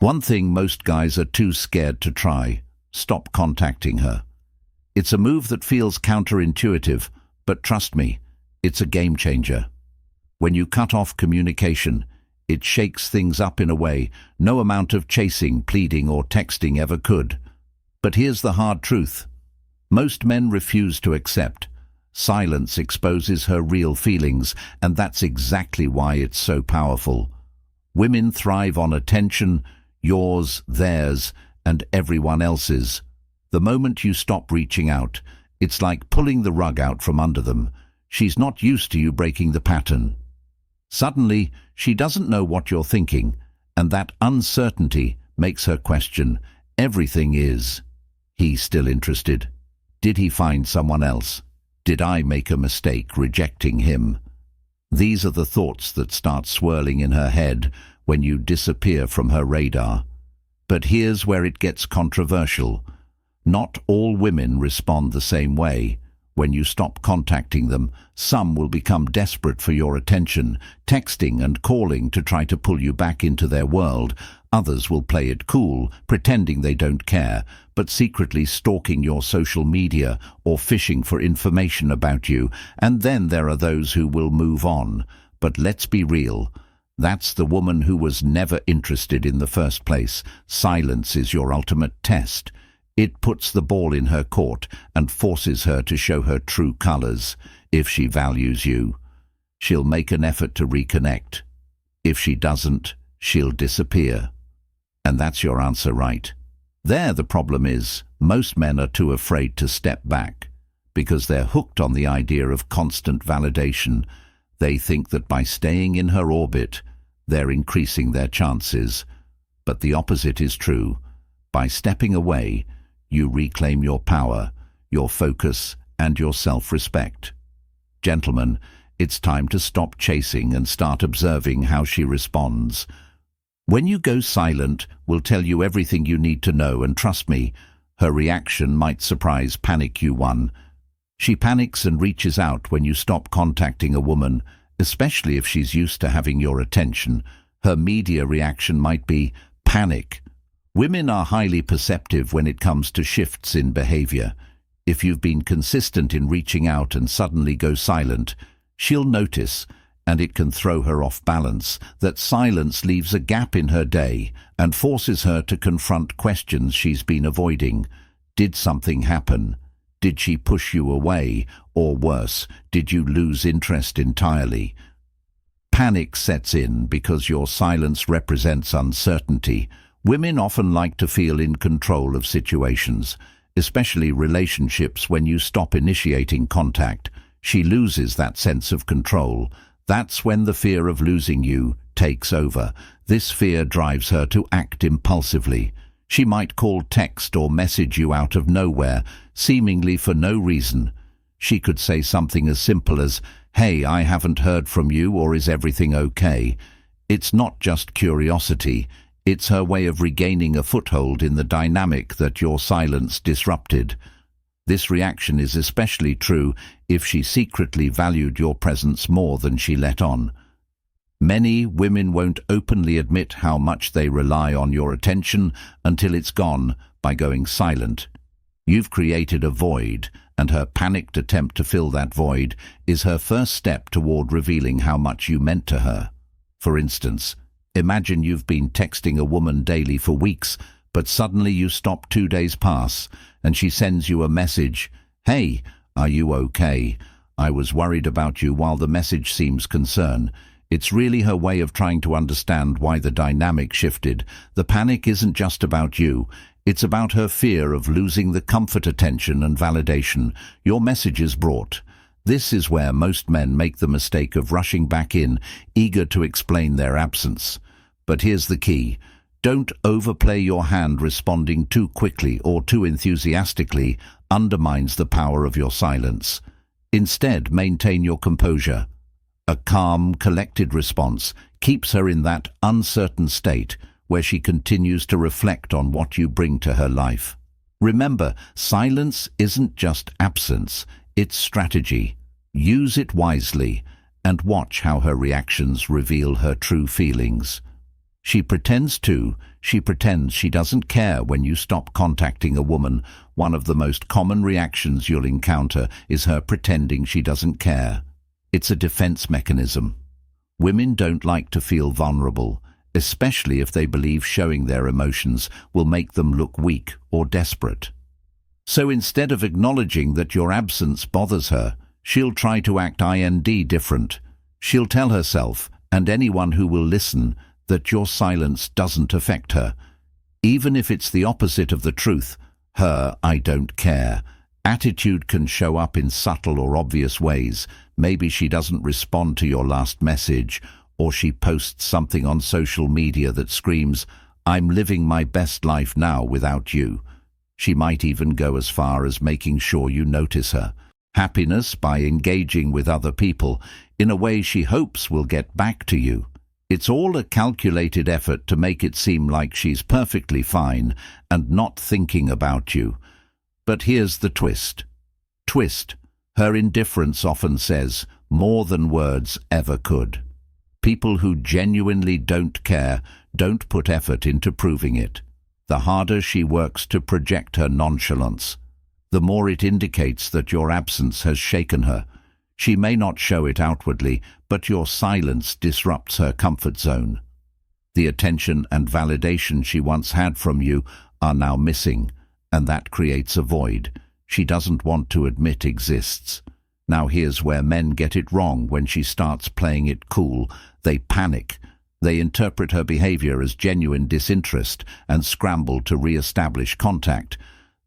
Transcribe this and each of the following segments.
One thing most guys are too scared to try: stop contacting her. It's a move that feels counterintuitive, but trust me, it's a game changer. When you cut off communication, it shakes things up in a way no amount of chasing, pleading, or texting ever could. But here's the hard truth. Most men refuse to accept. Silence exposes her real feelings, and that's exactly why it's so powerful. Women thrive on attention, yours, theirs, and everyone else's. The moment you stop reaching out, it's like pulling the rug out from under them. She's not used to you breaking the pattern. Suddenly, she doesn't know what you're thinking, and that uncertainty makes her question everything. Is he still interested? Did he find someone else? Did I make a mistake rejecting him? These are the thoughts that start swirling in her head when you disappear from her radar. But here's where it gets controversial. Not all women respond the same way. When you stop contacting them, some will become desperate for your attention, texting and calling to try to pull you back into their world. Others will play it cool, pretending they don't care, but secretly stalking your social media or fishing for information about you. And then there are those who will move on. But let's be real. That's the woman who was never interested in the first place. Silence is your ultimate test. It puts the ball in her court and forces her to show her true colors. If she values you, she'll make an effort to reconnect. If she doesn't, she'll disappear. And that's your answer, right? There the problem is, most men are too afraid to step back because they're hooked on the idea of constant validation. They think that by staying in her orbit, they're increasing their chances. But the opposite is true. By stepping away, you reclaim your power, your focus, and your self-respect. Gentlemen, it's time to stop chasing and start observing how she responds. When you go silent, we'll tell you everything you need to know, and trust me, her reaction might surprise panic you one. She panics and reaches out when you stop contacting a woman, especially if she's used to having your attention. Her immediate reaction might be panic. Women are highly perceptive when it comes to shifts in behavior. If you've been consistent in reaching out and suddenly go silent, she'll notice, and it can throw her off balance. That silence leaves a gap in her day and forces her to confront questions she's been avoiding. Did something happen? Did she push you away? Or worse, did you lose interest entirely? Panic sets in because your silence represents uncertainty. Women often like to feel in control of situations, especially relationships. When you stop initiating contact, she loses that sense of control. That's when the fear of losing you takes over. This fear drives her to act impulsively. She might call, text, or message you out of nowhere, seemingly for no reason. She could say something as simple as, "Hey, I haven't heard from you," or "Is everything okay?" It's not just curiosity. It's her way of regaining a foothold in the dynamic that your silence disrupted. This reaction is especially true if she secretly valued your presence more than she let on. Many women won't openly admit how much they rely on your attention until it's gone. By going silent, you've created a void, and her panicked attempt to fill that void is her first step toward revealing how much you meant to her. For instance, imagine you've been texting a woman daily for weeks, but suddenly you stop. 2 days pass, and she sends you a message. "Hey, are you okay? I was worried about you." While the message seems concern, it's really her way of trying to understand why the dynamic shifted. The panic isn't just about you. It's about her fear of losing the comfort, attention, and validation your messages brought. This is where most men make the mistake of rushing back in, eager to explain their absence. But here's the key. Don't overplay your hand. Responding too quickly or too enthusiastically undermines the power of your silence. Instead, maintain your composure. A calm, collected response keeps her in that uncertain state where she continues to reflect on what you bring to her life. Remember, silence isn't just absence, it's strategy. Use it wisely and watch how her reactions reveal her true feelings. She pretends to, She pretends she doesn't care when you stop contacting a woman. One of the most common reactions you'll encounter is her pretending she doesn't care. It's a defense mechanism. Women don't like to feel vulnerable, especially if they believe showing their emotions will make them look weak or desperate. So instead of acknowledging that your absence bothers her, she'll try to act different. She'll tell herself, and anyone who will listen, that your silence doesn't affect her. Even if it's the opposite of the truth, her "I don't care" attitude can show up in subtle or obvious ways. Maybe she doesn't respond to your last message, or she posts something on social media that screams, "I'm living my best life now without you." She might even go as far as making sure you notice her happiness by engaging with other people in a way she hopes will get back to you. It's all a calculated effort to make it seem like she's perfectly fine and not thinking about you. But here's the twist. Her indifference often says more than words ever could. People who genuinely don't care don't put effort into proving it. The harder she works to project her nonchalance, the more it indicates that your absence has shaken her. She may not show it outwardly, but your silence disrupts her comfort zone. The attention and validation she once had from you are now missing, and that creates a void she doesn't want to admit exists. Now here's where men get it wrong. When she starts playing it cool, they panic. They interpret her behavior as genuine disinterest and scramble to re-establish contact.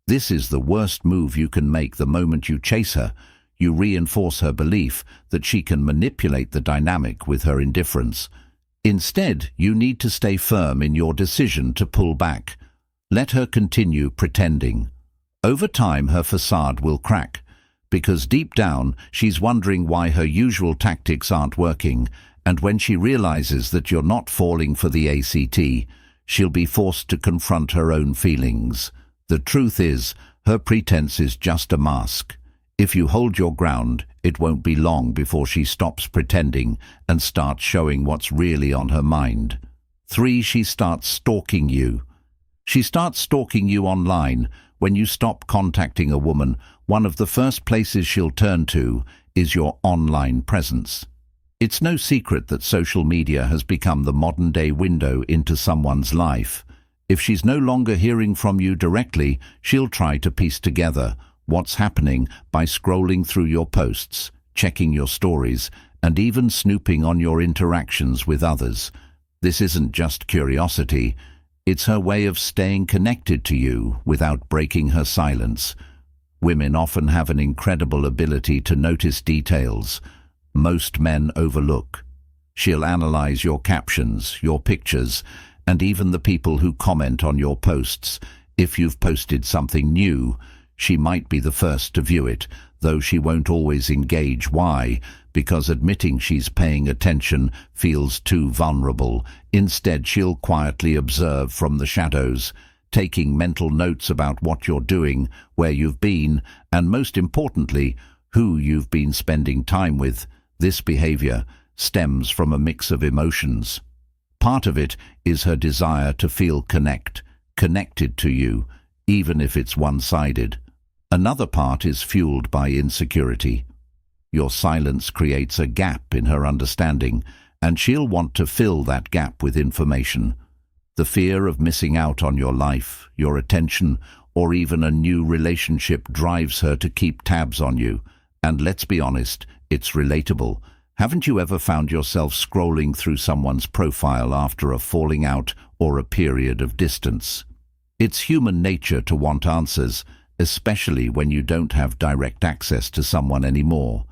This is the worst move you can make. The moment you chase her, you reinforce her belief that she can manipulate the dynamic with her indifference. Instead, you need to stay firm in your decision to pull back. Let her continue pretending. Over time, her facade will crack, because deep down, she's wondering why her usual tactics aren't working, and when she realizes that you're not falling for the ACT, she'll be forced to confront her own feelings. The truth is, her pretense is just a mask. If you hold your ground, it won't be long before she stops pretending and starts showing what's really on her mind. 3. She starts stalking you. She starts stalking you online. When you stop contacting a woman, one of the first places she'll turn to is your online presence. It's no secret that social media has become the modern-day window into someone's life. If she's no longer hearing from you directly, she'll try to piece together what's happening by scrolling through your posts, checking your stories, and even snooping on your interactions with others. This isn't just curiosity. It's her way of staying connected to you without breaking her silence. Women often have an incredible ability to notice details most men overlook. She'll analyze your captions, your pictures, and even the people who comment on your posts. If you've posted something new, she might be the first to view it, though she won't always engage. Why? Because admitting she's paying attention feels too vulnerable. Instead, she'll quietly observe from the shadows, taking mental notes about what you're doing, where you've been, and most importantly, who you've been spending time with. This behavior stems from a mix of emotions. Part of it is her desire to feel connected to you, even if it's one-sided. Another part is fueled by insecurity. Your silence creates a gap in her understanding, and she'll want to fill that gap with information. The fear of missing out on your life, your attention, or even a new relationship drives her to keep tabs on you. And let's be honest, it's relatable. Haven't you ever found yourself scrolling through someone's profile after a falling out or a period of distance? It's human nature to want answers, especially when you don't have direct access to someone anymore.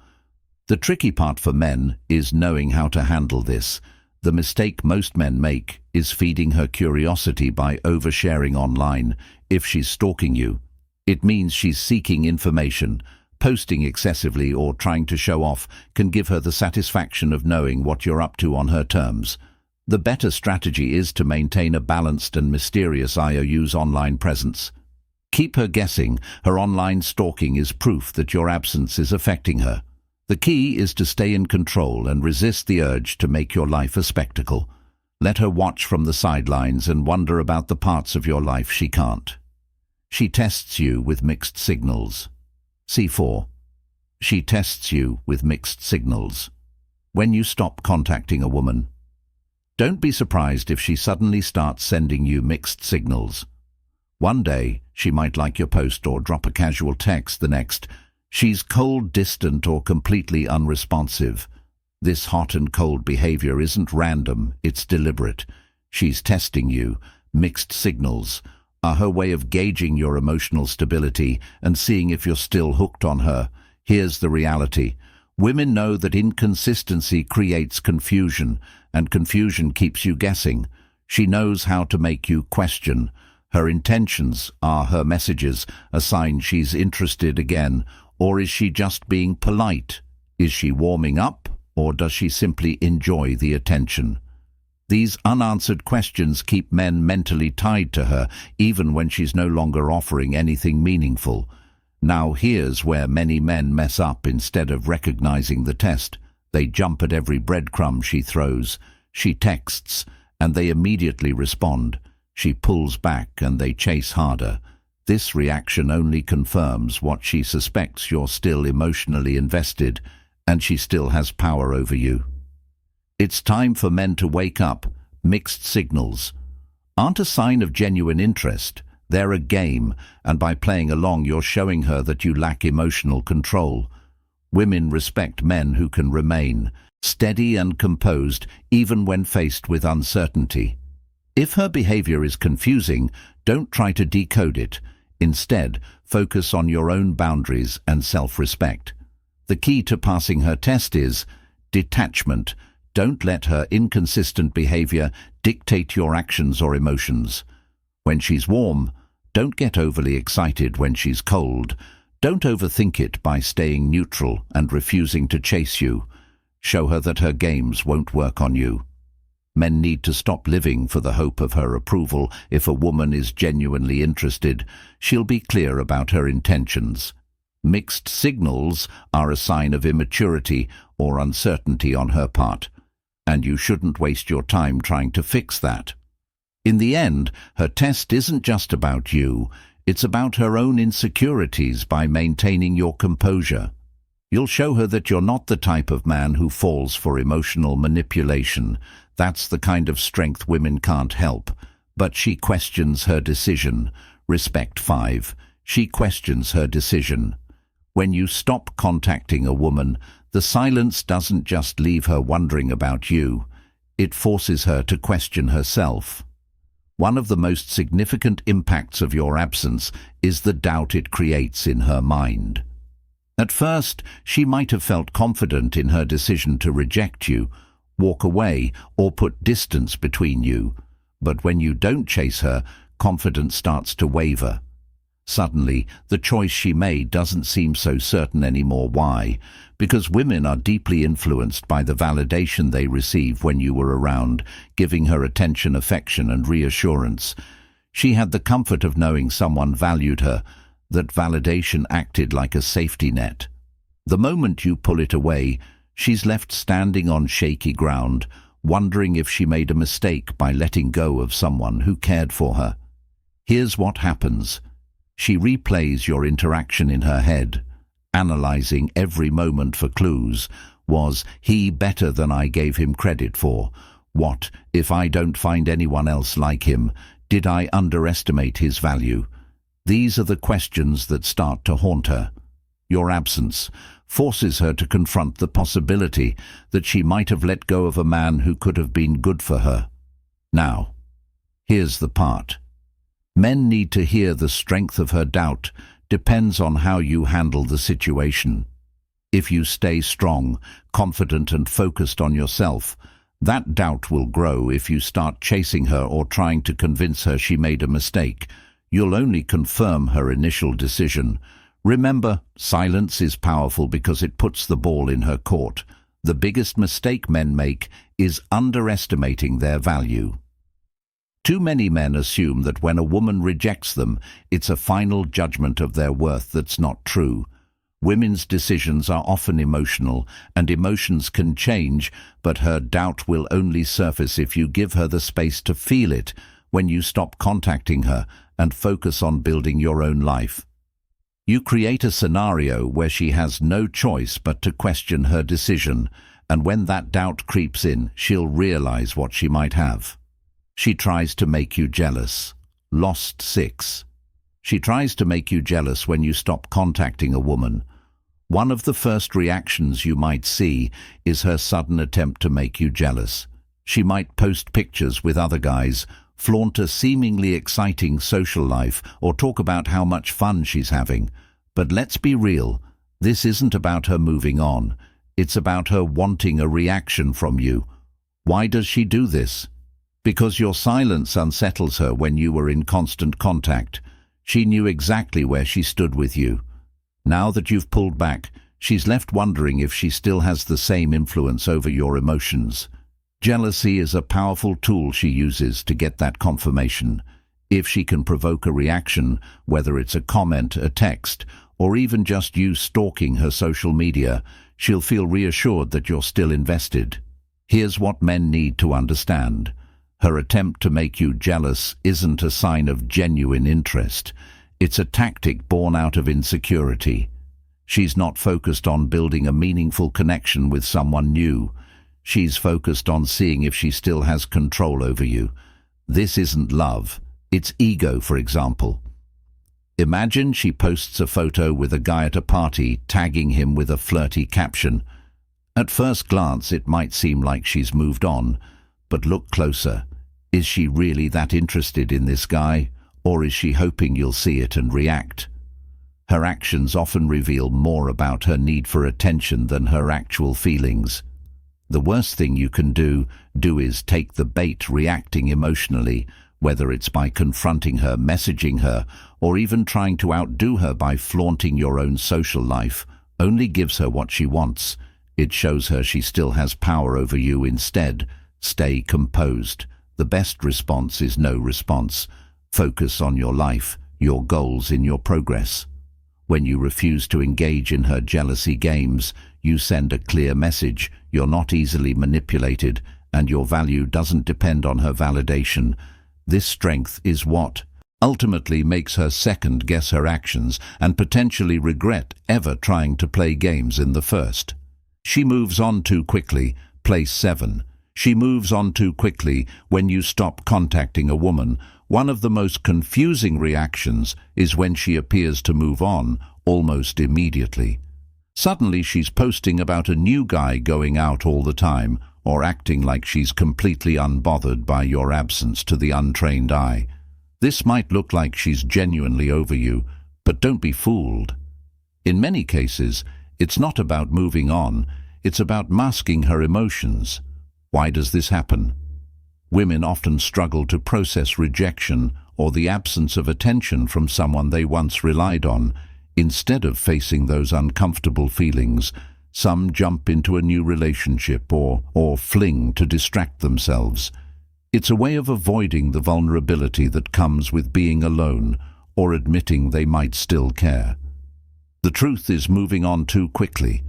The tricky part for men is knowing how to handle this. The mistake most men make is feeding her curiosity by oversharing online. If she's stalking you, it means she's seeking information. Posting excessively or trying to show off can give her the satisfaction of knowing what you're up to on her terms. The better strategy is to maintain a balanced and mysterious IOU's online presence. Keep her guessing. Her online stalking is proof that your absence is affecting her. The key is to stay in control and resist the urge to make your life a spectacle. Let her watch from the sidelines and wonder about the parts of your life she can't. She tests you with mixed signals. C4. She tests you with mixed signals. When you stop contacting a woman, don't be surprised if she suddenly starts sending you mixed signals. One day, she might like your post or drop a casual text. The next, she's cold, distant, or completely unresponsive. This hot and cold behavior isn't random, it's deliberate. She's testing you. Mixed signals are her way of gauging your emotional stability and seeing if you're still hooked on her. Here's the reality. Women know that inconsistency creates confusion, and confusion keeps you guessing. She knows how to make you question. Her intentions are her messages, a sign she's interested again, or is she just being polite? Is she warming up, or does she simply enjoy the attention? These unanswered questions keep men mentally tied to her, even when she's no longer offering anything meaningful. Now here's where many men mess up. Instead of recognizing the test, they jump at every breadcrumb she throws. She texts, and they immediately respond. She pulls back, and they chase harder. This reaction only confirms what she suspects: you're still emotionally invested, and she still has power over you. It's time for men to wake up. Mixed signals aren't a sign of genuine interest. They're a game, and by playing along, you're showing her that you lack emotional control. Women respect men who can remain steady and composed even when faced with uncertainty. If her behavior is confusing, don't try to decode it. Instead, focus on your own boundaries and self-respect. The key to passing her test is detachment. Don't let her inconsistent behavior dictate your actions or emotions. When she's warm, don't get overly excited. When she's cold, don't overthink it by staying neutral and refusing to chase you. Show her that her games won't work on you. Men need to stop living for the hope of her approval. If a woman is genuinely interested, she'll be clear about her intentions. Mixed signals are a sign of immaturity or uncertainty on her part, and you shouldn't waste your time trying to fix that. In the end, her test isn't just about you, it's about her own insecurities. By maintaining your composure, you'll show her that you're not the type of man who falls for emotional manipulation. That's the kind of strength women can't help. But she questions her decision. Respect 5. She questions her decision. When you stop contacting a woman, the silence doesn't just leave her wondering about you. It forces her to question herself. One of the most significant impacts of your absence is the doubt it creates in her mind. At first, she might have felt confident in her decision to reject you, walk away, or put distance between you. But when you don't chase her, confidence starts to waver. Suddenly, the choice she made doesn't seem so certain anymore. Why? Because women are deeply influenced by the validation they receive when you were around, giving her attention, affection, and reassurance. She had the comfort of knowing someone valued her. That validation acted like a safety net. The moment you pull it away, she's left standing on shaky ground, wondering if she made a mistake by letting go of someone who cared for her. Here's what happens. She replays your interaction in her head, analyzing every moment for clues. Was he better than I gave him credit for? What if I don't find anyone else like him? Did I underestimate his value? These are the questions that start to haunt her. Your absence forces her to confront the possibility that she might have let go of a man who could have been good for her. Now, here's the part. Men need to hear the strength of her doubt depends on how you handle the situation. If you stay strong, confident, and focused on yourself, that doubt will grow. If you start chasing her or trying to convince her she made a mistake, you'll only confirm her initial decision. Remember, silence is powerful because it puts the ball in her court. The biggest mistake men make is underestimating their value. Too many men assume that when a woman rejects them, it's a final judgment of their worth. That's not true. Women's decisions are often emotional, and emotions can change, but her doubt will only surface if you give her the space to feel it, when you stop contacting her and focus on building your own life. You create a scenario where she has no choice but to question her decision, and when that doubt creeps in, she'll realize what she might have. She tries to make you jealous. Lost 6. She tries to make you jealous when you stop contacting a woman. One of the first reactions you might see is her sudden attempt to make you jealous. She might post pictures with other guys, flaunt a seemingly exciting social life, or talk about how much fun she's having. But let's be real, this isn't about her moving on. It's about her wanting a reaction from you. Why does she do this? Because your silence unsettles her when you were in constant contact. She knew exactly where she stood with you. Now that you've pulled back, she's left wondering if she still has the same influence over your emotions. Jealousy is a powerful tool she uses to get that confirmation. If she can provoke a reaction, whether it's a comment, a text, or even just you stalking her social media, she'll feel reassured that you're still invested. Here's what men need to understand. Her attempt to make you jealous isn't a sign of genuine interest. It's a tactic born out of insecurity. She's not focused on building a meaningful connection with someone new. She's focused on seeing if she still has control over you. This isn't love. It's ego, for example. Imagine she posts a photo with a guy at a party, tagging him with a flirty caption. At first glance, it might seem like she's moved on, but look closer. Is she really that interested in this guy, or is she hoping you'll see it and react? Her actions often reveal more about her need for attention than her actual feelings. The worst thing you can do is take the bait, reacting emotionally, whether it's by confronting her, messaging her, or even trying to outdo her by flaunting your own social life. Only gives her what she wants. It shows her she still has power over you. Instead, stay composed. The best response is no response. Focus on your life, your goals, in your progress. When you refuse to engage in her jealousy games, you send a clear message. You're not easily manipulated, and your value doesn't depend on her validation. This strength is what ultimately makes her second-guess her actions and potentially regret ever trying to play games in the first. She moves on too quickly. Place 7. She moves on too quickly when you stop contacting a woman. One of the most confusing reactions is when she appears to move on almost immediately. Suddenly she's posting about a new guy going out all the time, or acting like she's completely unbothered by your absence to the untrained eye. This might look like she's genuinely over you, but don't be fooled. In many cases, it's not about moving on, it's about masking her emotions. Why does this happen? Women often struggle to process rejection or the absence of attention from someone they once relied on. Instead of facing those uncomfortable feelings, some jump into a new relationship or fling to distract themselves. It's a way of avoiding the vulnerability that comes with being alone or admitting they might still care. The truth is, moving on too quickly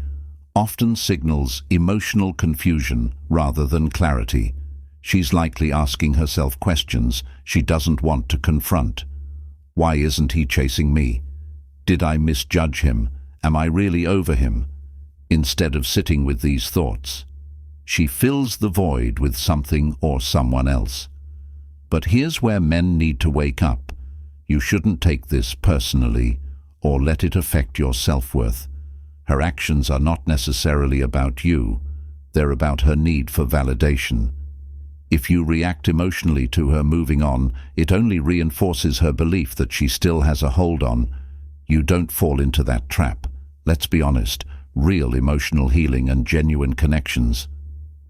often signals emotional confusion rather than clarity. She's likely asking herself questions she doesn't want to confront. Why isn't he chasing me? Did I misjudge him? Am I really over him? Instead of sitting with these thoughts, she fills the void with something or someone else. But here's where men need to wake up. You shouldn't take this personally or let it affect your self-worth. Her actions are not necessarily about you. They're about her need for validation. If you react emotionally to her moving on, it only reinforces her belief that she still has a hold on. You don't fall into that trap. Let's be honest, real emotional healing and genuine connections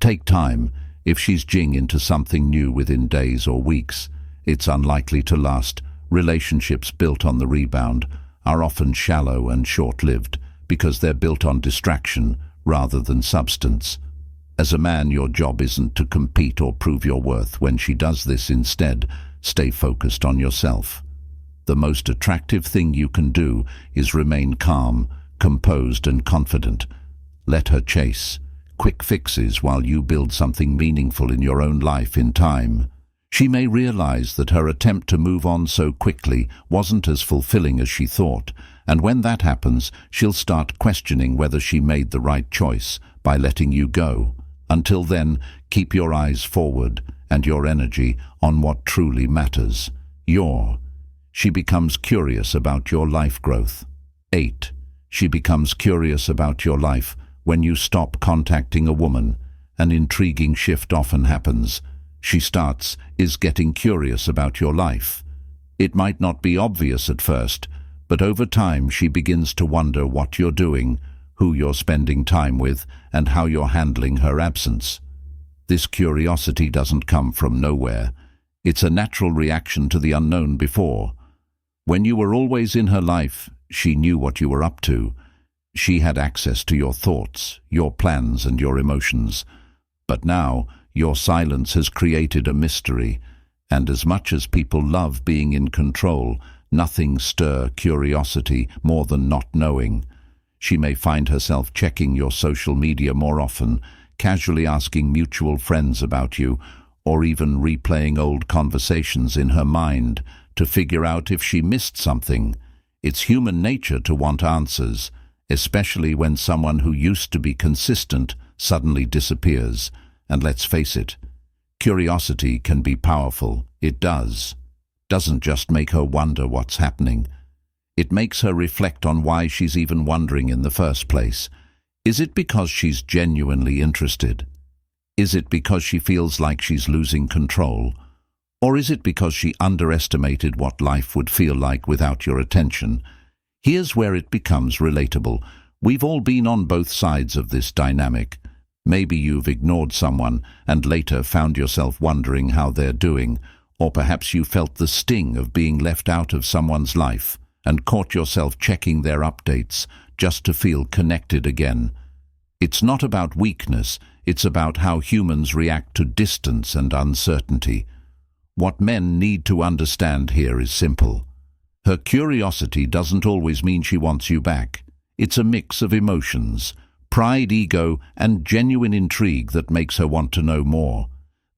take time. If she's jing into something new within days or weeks, it's unlikely to last. Relationships built on the rebound are often shallow and short-lived because they're built on distraction rather than substance. As a man, your job isn't to compete or prove your worth. When she does this instead, stay focused on yourself. The most attractive thing you can do is remain calm, composed and confident. Let her chase quick fixes while you build something meaningful in your own life in time. She may realize that her attempt to move on so quickly wasn't as fulfilling as she thought, and when that happens, she'll start questioning whether she made the right choice by letting you go. Until then, keep your eyes forward and your energy on what truly matters. She becomes curious about your life growth. 8. She becomes curious about your life when you stop contacting a woman. An intriguing shift often happens. She is getting curious about your life. It might not be obvious at first, but over time she begins to wonder what you're doing, who you're spending time with, and how you're handling her absence. This curiosity doesn't come from nowhere. It's a natural reaction to the unknown before. When you were always in her life, she knew what you were up to. She had access to your thoughts, your plans, and your emotions. But now, your silence has created a mystery, and as much as people love being in control, nothing stirs curiosity more than not knowing. She may find herself checking your social media more often, casually asking mutual friends about you, or even replaying old conversations in her mind to figure out if she missed something. It's human nature to want answers, especially when someone who used to be consistent suddenly disappears. And let's face it, curiosity can be powerful. It doesn't just make her wonder what's happening. It makes her reflect on why she's even wondering in the first place. Is it because she's genuinely interested? Is it because she feels like she's losing control? Or is it because she underestimated what life would feel like without your attention? Here's where it becomes relatable. We've all been on both sides of this dynamic. Maybe you've ignored someone and later found yourself wondering how they're doing, or perhaps you felt the sting of being left out of someone's life and caught yourself checking their updates just to feel connected again. It's not about weakness, it's about how humans react to distance and uncertainty. What men need to understand here is simple. Her curiosity doesn't always mean she wants you back. It's a mix of emotions, pride, ego, and genuine intrigue that makes her want to know more.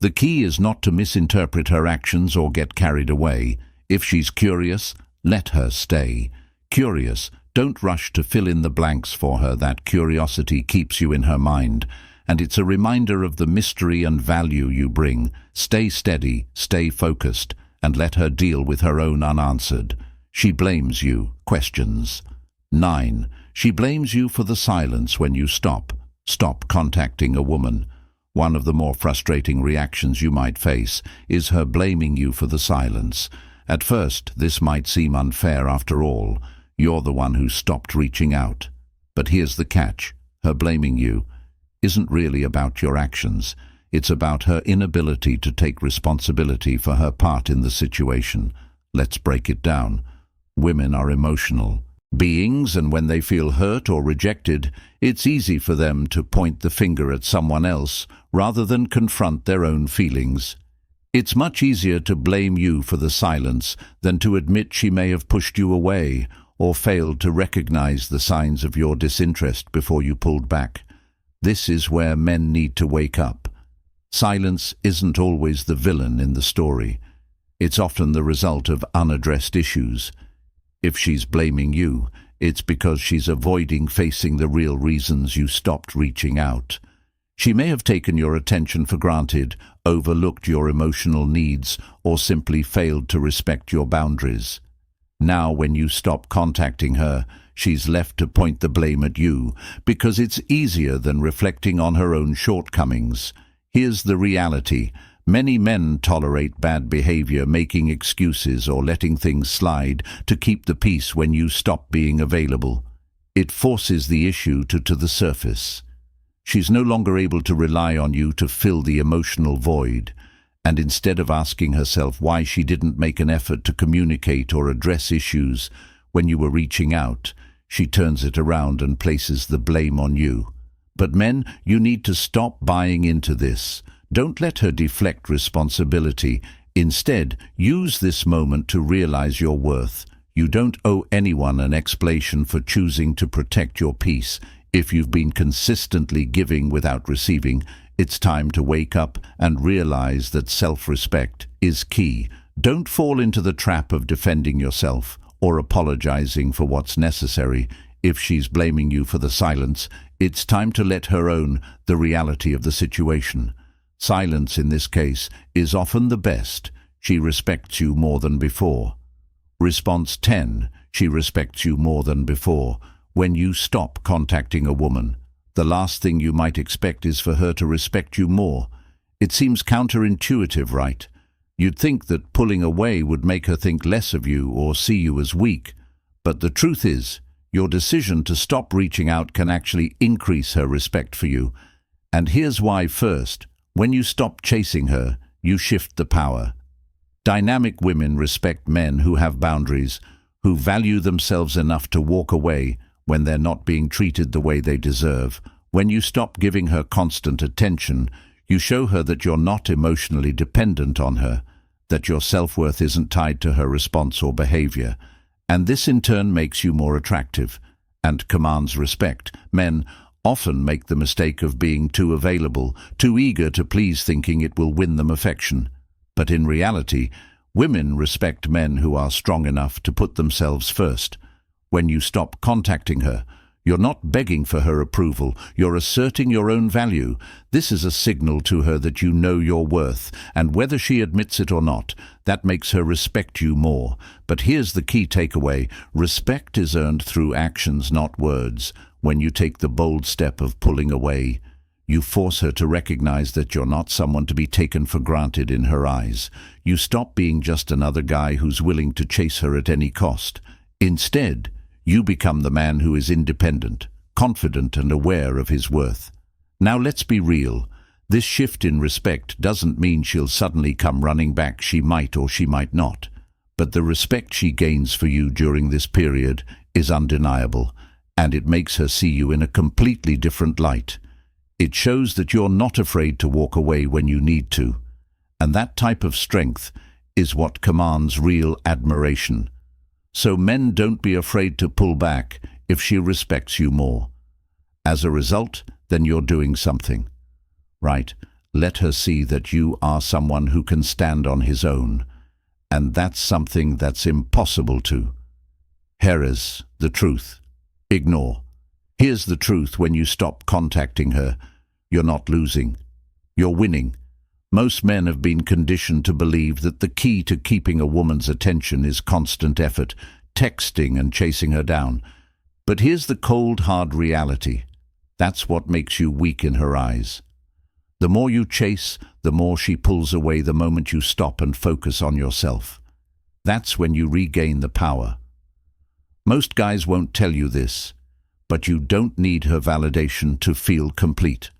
The key is not to misinterpret her actions or get carried away. If she's curious, let her stay. Curious, don't rush to fill in the blanks for her. That curiosity keeps you in her mind, and it's a reminder of the mystery and value you bring. Stay steady, stay focused, and let her deal with her own unanswered. She blames you. Questions. 9. She blames you for the silence when you stop contacting a woman. One of the more frustrating reactions you might face is her blaming you for the silence. At first, this might seem unfair. After all, you're the one who stopped reaching out. But here's the catch. Her blaming you isn't really about your actions. It's about her inability to take responsibility for her part in the situation. Let's break it down. Women are emotional beings, and when they feel hurt or rejected, it's easy for them to point the finger at someone else rather than confront their own feelings. It's much easier to blame you for the silence than to admit she may have pushed you away or failed to recognize the signs of your disinterest before you pulled back. This is where men need to wake up. Silence isn't always the villain in the story. It's often the result of unaddressed issues. If she's blaming you, it's because she's avoiding facing the real reasons you stopped reaching out. She may have taken your attention for granted, overlooked your emotional needs, or simply failed to respect your boundaries. Now, when you stop contacting her, she's left to point the blame at you, because it's easier than reflecting on her own shortcomings. Here's the reality. Many men tolerate bad behavior, making excuses or letting things slide to keep the peace when you stop being available. It forces the issue to the surface. She's no longer able to rely on you to fill the emotional void, and instead of asking herself why she didn't make an effort to communicate or address issues when you were reaching out, she turns it around and places the blame on you. But men, you need to stop buying into this. Don't let her deflect responsibility. Instead, use this moment to realize your worth. You don't owe anyone an explanation for choosing to protect your peace. If you've been consistently giving without receiving, it's time to wake up and realize that self-respect is key. Don't fall into the trap of defending yourself or apologizing for what's necessary. If she's blaming you for the silence, it's time to let her own the reality of the situation. Silence in this case is often the best. She respects you more than before. Response 10. She respects you more than before. When you stop contacting a woman, the last thing you might expect is for her to respect you more. It seems counterintuitive, right? You'd think that pulling away would make her think less of you or see you as weak. But the truth is, your decision to stop reaching out can actually increase her respect for you. And here's why. First, when you stop chasing her, you shift the power. Dynamic women respect men who have boundaries, who value themselves enough to walk away when they're not being treated the way they deserve. When you stop giving her constant attention, you show her that you're not emotionally dependent on her, that your self-worth isn't tied to her response or behavior. And this in turn makes you more attractive and commands respect. Men often make the mistake of being too available, too eager to please, thinking it will win them affection. But in reality, women respect men who are strong enough to put themselves first. When you stop contacting her, you're not begging for her approval, you're asserting your own value. This is a signal to her that you know your worth, and whether she admits it or not, that makes her respect you more. But here's the key takeaway. Respect is earned through actions, not words. When you take the bold step of pulling away, you force her to recognize that you're not someone to be taken for granted in her eyes. You stop being just another guy who's willing to chase her at any cost. Instead, you become the man who is independent, confident, and aware of his worth. Now let's be real. This shift in respect doesn't mean she'll suddenly come running back. She might or she might not. But the respect she gains for you during this period is undeniable, and it makes her see you in a completely different light. It shows that you're not afraid to walk away when you need to. And that type of strength is what commands real admiration. So men, don't be afraid to pull back if she respects you more. As a result, then you're doing something right. Let her see that you are someone who can stand on his own. And that's something that's impossible to. Here is the truth. Ignore. Here's the truth. When you stop contacting her, you're not losing. You're winning. Most men have been conditioned to believe that the key to keeping a woman's attention is constant effort, texting and chasing her down. But here's the cold, hard reality. That's what makes you weak in her eyes. The more you chase, the more she pulls away the moment you stop and focus on yourself. That's when you regain the power. Most guys won't tell you this, but you don't need her validation to feel complete.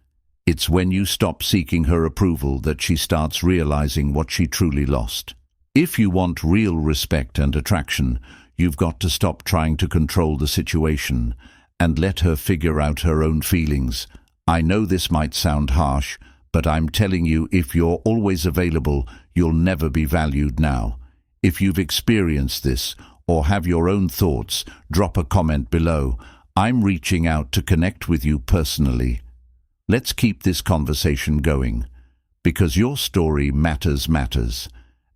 It's when you stop seeking her approval that she starts realizing what she truly lost. If you want real respect and attraction, you've got to stop trying to control the situation and let her figure out her own feelings. I know this might sound harsh, but I'm telling you, if you're always available, you'll never be valued now. If you've experienced this or have your own thoughts, drop a comment below. I'm reaching out to connect with you personally. Let's keep this conversation going, because your story matters,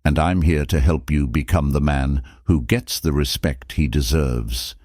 and I'm here to help you become the man who gets the respect he deserves.